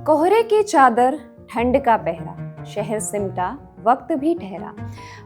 कोहरे की चादर, ठंड का पहरा, शहर सिमटा, वक्त भी ठहरा।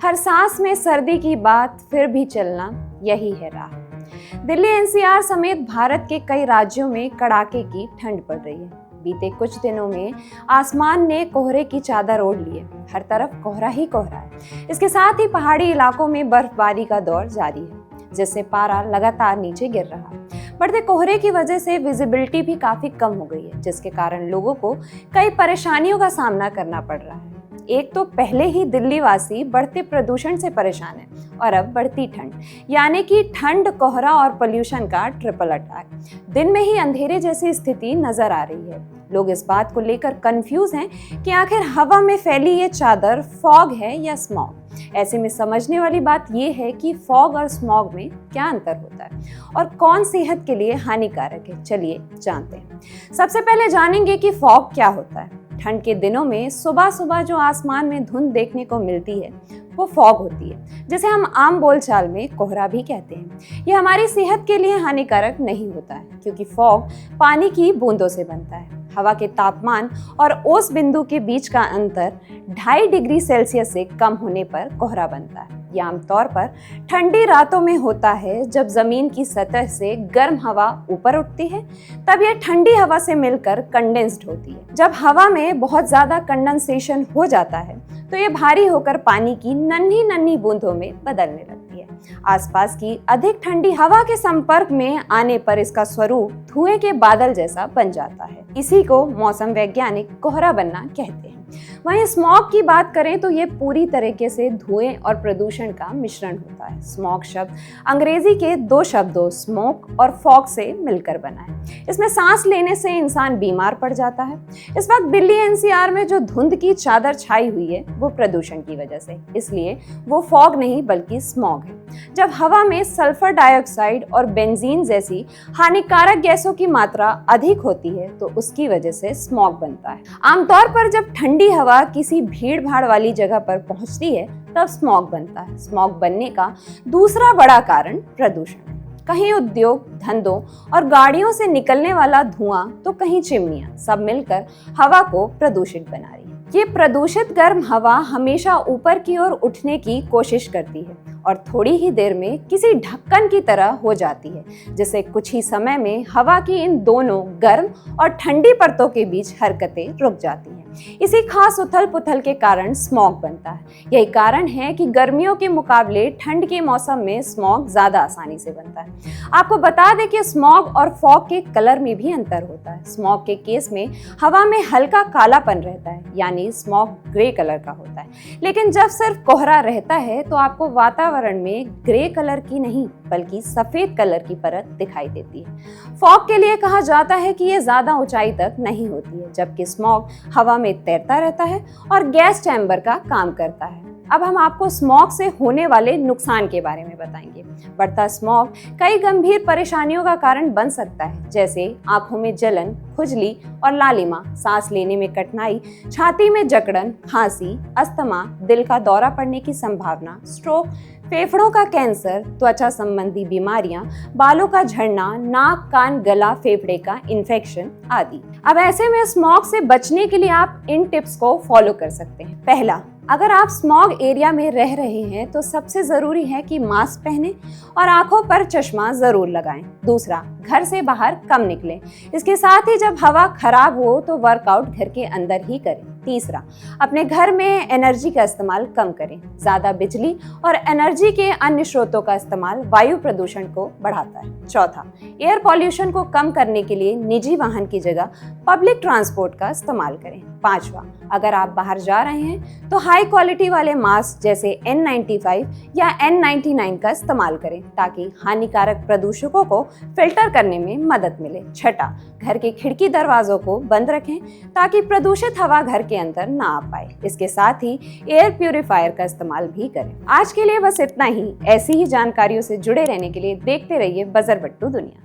हर सांस में सर्दी की बात, फिर भी चलना यही है राह। दिल्ली एनसीआर समेत भारत के कई राज्यों में कड़ाके की ठंड पड़ रही है। बीते कुछ दिनों में आसमान ने कोहरे की चादर ओढ़ ली है। हर तरफ कोहरा ही कोहरा है। इसके साथ ही पहाड़ी इलाकों में बर्फबारी का दौर जारी है, जिससे पारा लगातार नीचे गिर रहा है। बढ़ते कोहरे की वजह से विजिबिलिटी भी काफी कम हो गई है, जिसके कारण लोगों को कई परेशानियों का सामना करना पड़ रहा है। एक तो पहले ही दिल्ली वासी बढ़ते प्रदूषण से परेशान है, और अब बढ़ती ठंड, यानी कि ठंड, कोहरा और पोल्यूशन का ट्रिपल अटैक। दिन में ही अंधेरे जैसी स्थिति नजर आ रही है। लोग इस बात को लेकर कंफ्यूज हैं कि आखिर हवा में फैली ये चादर फॉग है या स्मॉग। ऐसे में समझने वाली बात यह है कि फॉग और स्मॉग में क्या अंतर होता है और कौन सेहत के लिए हानिकारक है। चलिए जानते हैं। सबसे पहले जानेंगे कि फॉग क्या होता है। ठंड के दिनों में सुबह सुबह जो आसमान में धुंध देखने को मिलती है वो फॉग होती है, जिसे हम आम बोलचाल में कोहरा भी कहते हैं। ये हमारी सेहत के लिए हानिकारक नहीं होता है, क्योंकि फॉग पानी की बूंदों से बनता है। हवा के तापमान और ओस बिंदु के बीच का अंतर 2.5 डिग्री सेल्सियस से कम होने पर कोहरा बनता है। यह आमतौर पर ठंडी रातों में होता है, जब जमीन की सतह से गर्म हवा ऊपर उठती है। तब यह ठंडी हवा से मिलकर कंडेंस्ड होती है। जब हवा में बहुत ज्यादा कंडेंसेशन हो जाता है तो यह भारी होकर पानी की नन्ही नन्ही बूंदों में बदलने लगती है। आसपास की अधिक ठंडी हवा के संपर्क में आने पर इसका स्वरूप धुएं के बादल जैसा बन जाता है। इसी को मौसम वैज्ञानिक कोहरा बनना कहते हैं। वहीं स्मॉग की बात करें तो ये पूरी तरीके से धुएं और प्रदूषण का मिश्रण होता है। स्मॉग शब्द अंग्रेजी के 2 शब्दों स्मोक और फॉग से मिलकर बना है। इसमें सांस लेने से इंसान बीमार पड़ जाता है। इस वक्त दिल्ली एनसीआर में जो धुंध की चादर छाई हुई है वो प्रदूषण की वजह से, इसलिए वो फॉग नहीं बल्कि स्मॉग है। जब हवा में सल्फर डाइऑक्साइड और बेंजीन जैसी हानिकारक गैसों की मात्रा अधिक होती है तो उसकी वजह से स्मॉग बनता है। आमतौर पर जब ठंडी हवा किसी भीड़ भाड़ वाली जगह पर पहुंचती है तब स्मॉग बनता है। स्मॉग बनने का दूसरा बड़ा कारण प्रदूषण है। कहीं उद्योग, धंधों और गाड़ियों से निकलने वाला धुआं तो कहीं चिमनियां, सब मिलकर हवा को प्रदूषित बना रही है। ये प्रदूषित गर्म हवा हमेशा ऊपर की ओर उठने की कोशिश करती है और थोड़ी ही देर में किसी ढक्कन की तरह हो जाती है, जिससे कुछ ही समय में हवा की इन दोनों गर्म और ठंडी परतों के बीच हरकतें रुक जाती हैं। इसी खास उथल पुथल के कारण स्मॉग बनता है। यही कारण है कि गर्मियों के मुकाबले ठंड के मौसम में स्मॉग ज्यादा आसानी से बनता है। आपको बता दें कि स्मॉग और फॉग के कलर में भी अंतर होता है। स्मॉग के केस में हवा में हल्का कालापन रहता है, यानी स्मॉग ग्रे कलर का होता है। लेकिन जब सिर्फ कोहरा रहता है तो आपको वातावरण में ग्रे कलर की नहीं बल्कि सफेद कलर की परत दिखाई देती है। फॉग के लिए कहा जाता है कि यह ज्यादा ऊंचाई तक नहीं होती है, जबकि स्मॉग हवा में तैरता रहता है और गैस चैम्बर का काम करता है। अब हम आपको स्मॉग से होने वाले नुकसान के बारे में बताएंगे। बढ़ता स्मॉग कई गंभीर परेशानियों का कारण बन सकता है, जैसे आंखों में जलन, खुजली और लालिमा, सांस लेने में कठिनाई, छाती में जकड़न, खांसी, अस्थमा, दिल का दौरा पड़ने की संभावना, स्ट्रोक, फेफड़ों का कैंसर, त्वचा संबंधी बीमारियां, बालों का झड़ना, नाक, कान, गला, फेफड़े का इन्फेक्शन आदि। अब ऐसे में स्मॉग से बचने के लिए आप इन टिप्स को फॉलो कर सकते हैं। पहला, अगर आप स्मॉग एरिया में रह रहे हैं तो सबसे जरूरी है कि मास्क पहने और आंखों पर चश्मा जरूर लगाएं। दूसरा, घर से बाहर कम निकलें। इसके साथ ही जब हवा खराब हो तो वर्कआउट घर के अंदर ही करें। तीसरा, अपने घर में एनर्जी का इस्तेमाल कम करें। ज्यादा बिजली और एनर्जी के अन्य स्रोतों का इस्तेमाल वायु प्रदूषण को बढ़ाता है। चौथा, एयर पॉल्यूशन को कम करने के लिए निजी वाहन की जगह पब्लिक ट्रांसपोर्ट का इस्तेमाल करें। पांचवा, अगर आप बाहर जा रहे हैं तो हाई क्वालिटी वाले मास्क जैसे N95 या N99 का इस्तेमाल करें, ताकि हानिकारक प्रदूषकों को फिल्टर करने में मदद मिले। छठा, घर के खिड़की दरवाजों को बंद रखें ताकि प्रदूषित हवा घर के अंदर ना आ पाए। इसके साथ ही एयर प्यूरिफायर का इस्तेमाल भी करें। आज के लिए बस इतना ही। ऐसी ही जानकारियों से जुड़े रहने के लिए देखते रहिए बजरबट्टू दुनिया।